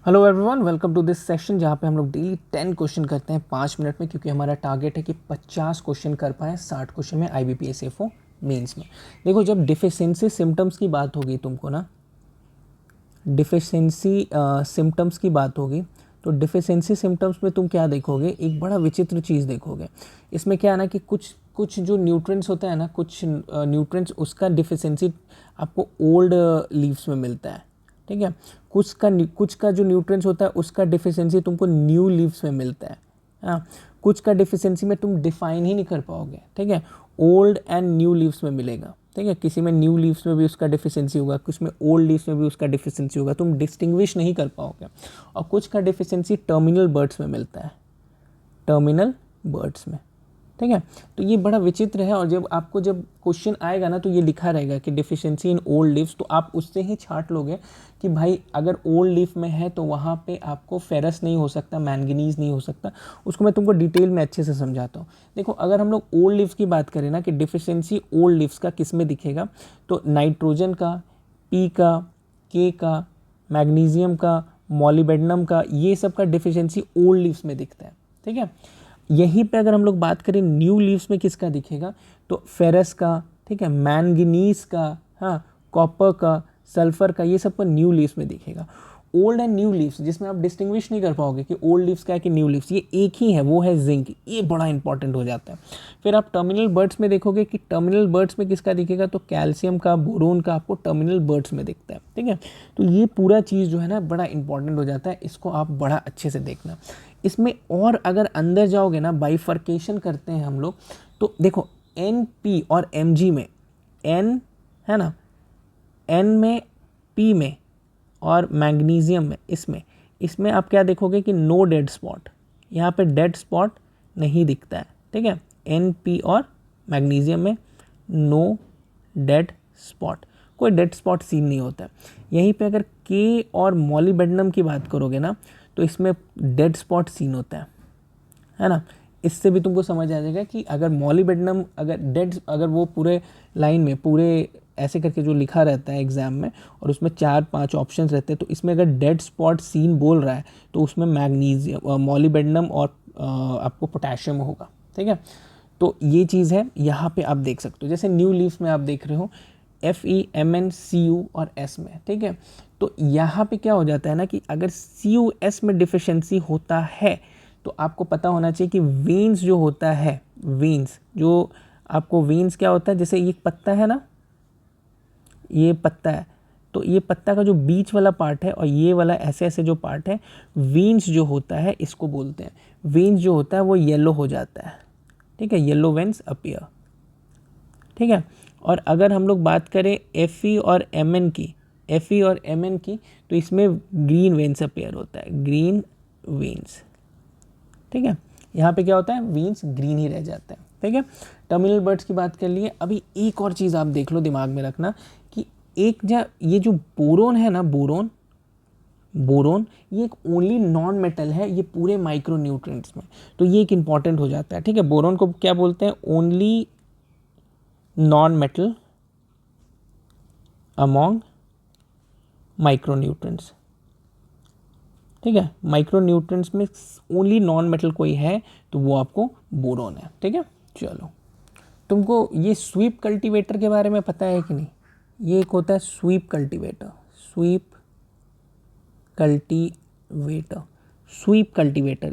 Hello everyone, welcome to this session जहाँ पे हम लोग डेली 10 क्वेश्चन करते हैं 5 मिनट में, क्योंकि हमारा टारगेट है कि 50 क्वेश्चन कर पाएँ 60 क्वेश्चन में IBPS एफओ मेंस में। देखो, जब डिफिशिएंसी सिम्टम्स की बात होगी तुमको ना, डिफिशिएंसी सिम्टम्स की बात होगी तो डिफिशिएंसी सिम्टम्स में तुम क्या देखोगे, एक बड़ा विचित्र चीज़ देखोगे। इसमें क्या है ना कि कुछ कुछ जो न्यूट्रिएंट्स होता है ना, कुछ न्यूट्रिएंट्स उसका डिफिशिएंसी आपको ओल्ड लीव्स में मिलता है, ठीक है। कुछ का जो न्यूट्रिएंट्स होता है उसका डिफिशिएंसी तुमको न्यू लीव्स में मिलता है। हाँ, कुछ का डिफिशिएंसी में तुम डिफाइन ही नहीं कर पाओगे, ठीक है। ओल्ड एंड न्यू लीव्स में मिलेगा, ठीक है। किसी में न्यू लीव्स में भी उसका डिफिशिएंसी होगा, कुछ में ओल्ड लीव्स में भी उसका डिफिशिएंसी होगा, तुम डिस्टिंग्विश नहीं कर पाओगे। और कुछ का डिफिशिएंसी टर्मिनल बर्ड्स में मिलता है, टर्मिनल बर्ड्स में, ठीक है। तो ये बड़ा विचित्र है, और जब क्वेश्चन आएगा ना तो ये लिखा रहेगा कि डिफिशिएंसी इन ओल्ड लीव्स, तो आप उससे ही छांट लोगे कि भाई अगर ओल्ड लीफ में है तो वहाँ पे आपको फेरस नहीं हो सकता, मैंगनीज नहीं हो सकता। उसको मैं तुमको डिटेल में अच्छे से समझाता हूँ। देखो, अगर हम लोग ओल्ड लीव्स की बात करें ना कि डिफिशिएंसी ओल्ड लीव्स का किस में दिखेगा, तो नाइट्रोजन का, पी का, के का, मैग्नीशियम का, मॉलिबेडनम का, ये सब का डिफिशिएंसी ओल्ड लीव्स में दिखता है, ठीक है। यहीं पे अगर हम लोग बात करें न्यू लीव्स में किसका दिखेगा, तो फेरस का, ठीक है, मैंगनीज का, हाँ, कॉपर का, सल्फर का, ये सब का न्यू लीव्स में दिखेगा। ओल्ड एंड न्यू लीव्स जिसमें आप डिस्टिंग्विश नहीं कर पाओगे कि ओल्ड लीव्स क्या है कि न्यू लीव्स, ये एक ही है, वो है जिंक। ये बड़ा इंपॉर्टेंट हो जाता है। फिर आप टर्मिनल बर्ड्स में देखोगे कि टर्मिनल बर्ड्स में किसका दिखेगा, तो कैल्शियम का, बोरोन का आपको टर्मिनल बर्ड्स में दिखता है, ठीक है। तो ये पूरा चीज़ जो है ना बड़ा इंपॉर्टेंट हो जाता है, इसको आप बड़ा अच्छे से देखना। इसमें और अगर अंदर जाओगे ना, बाइफर्केशन करते हैं हम लोग, तो देखो NP और MG में, N है ना, N में, P में और मैग्नीशियम में, इसमें आप क्या देखोगे कि नो डेड स्पॉट, यहाँ पे डेड स्पॉट नहीं दिखता है, ठीक है। NP और मैग्नीशियम में नो डेड स्पॉट, कोई डेड स्पॉट सीन नहीं होता है। यहीं पे अगर K और मॉलिबेडनम की बात करोगे ना, तो इसमें डेड स्पॉट सीन होता है ना। इससे भी तुमको समझ आ जाएगा कि अगर मॉलिबेडनम अगर वो पूरे लाइन में पूरे ऐसे करके जो लिखा रहता है एग्जाम में, और उसमें 4-5 ऑप्शंस रहते हैं, तो इसमें अगर डेड स्पॉट सीन बोल रहा है तो उसमें मैग्नीशियम, मॉलिबेडनम और आपको पोटेशियम होगा, ठीक है। तो ये चीज़ है, यहाँ पे आप देख सकते हो। जैसे न्यू लीव्स में आप देख रहे हो FEMN CU और S में, ठीक है। तो यहाँ पे क्या हो जाता है ना कि अगर CUS में डिफिशिएंसी होता है तो आपको पता होना चाहिए कि वेन्स जो होता है, वेन्स जो आपको, वेन्स क्या होता है, जैसे ये पत्ता है ना, ये पत्ता है, तो ये पत्ता का जो बीच वाला पार्ट है और ये वाला ऐसे ऐसे जो पार्ट है, वेन्स जो होता है इसको बोलते हैं। वेन्स जो होता है वो येलो हो जाता है, ठीक है, येलो वेन्स अपीयर, ठीक है। और अगर हम लोग बात करें FE और MN की, FE और MN की, तो इसमें ग्रीन वेन्स अपीयर होता है, ग्रीन वेन्स, ठीक है। यहाँ पे क्या होता है, वेन्स ग्रीन ही रह जाता है, ठीक है। टर्मिनल बर्ड्स की बात कर लिए। अभी एक और चीज़ आप देख लो, दिमाग में रखना कि ये जो बोरोन है ना, बोरोन ये एक ओनली नॉन मेटल है ये पूरे माइक्रो न्यूट्रिएंट्स में, तो ये एक इंपॉर्टेंट हो जाता है, ठीक है। बोरोन को क्या बोलते हैं, only non metal among micronutrients, ठीक है। माइक्रोन्यूट्रिएंट्स में ओनली नॉन मेटल कोई है तो वो आपको बोरोन है, ठीक है। चलो, तुमको ये स्वीप कल्टीवेटर के बारे में पता है कि नहीं। ये एक होता है स्वीप कल्टीवेटर,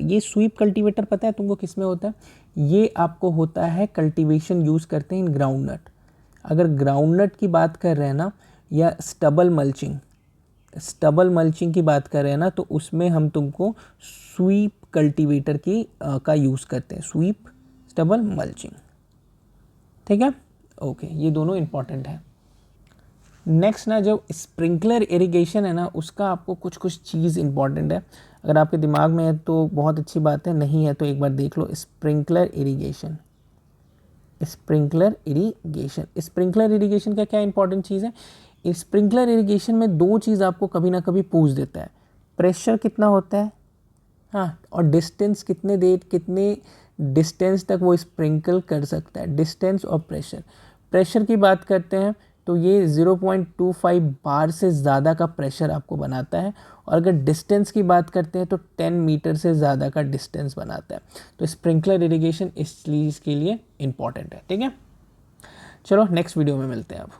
ये स्वीप कल्टीवेटर पता है तुमको किस में होता है, ये आपको होता है कल्टीवेशन यूज़ करते हैं इन ग्राउंडनट। अगर ग्राउंडनट की बात कर रहे हैं ना, या स्टबल मल्चिंग की बात कर रहे हैं ना, तो उसमें हम तुमको स्वीप कल्टीवेटर का यूज़ करते हैं, स्वीप स्टबल मल्चिंग, ठीक है। ओके, ये दोनों इंपॉर्टेंट है। नेक्स्ट ना, जो स्प्रिंकलर इरिगेशन है ना, उसका आपको कुछ चीज़ इंपॉर्टेंट है। अगर आपके दिमाग में है तो बहुत अच्छी बात है, नहीं है तो एक बार देख लो। स्प्रिंकलर इरिगेशन का क्या इंपॉर्टेंट चीज़ है। स्प्रिंकलर इरिगेशन में दो चीज़ आपको कभी ना कभी पूछ देता है, प्रेशर कितना होता है, हाँ, और डिस्टेंस कितने डिस्टेंस तक वो स्प्रिंकल कर सकता है, डिस्टेंस और प्रेशर की बात करते हैं तो ये 0.25 बार से ज़्यादा का प्रेशर आपको बनाता है। और अगर डिस्टेंस की बात करते हैं तो 10 मीटर से ज़्यादा का डिस्टेंस बनाता है। तो स्प्रिंकलर इरिगेशन इस चीज़ के लिए इम्पॉर्टेंट है। ठीक है, चलो नेक्स्ट वीडियो में मिलते हैं अब।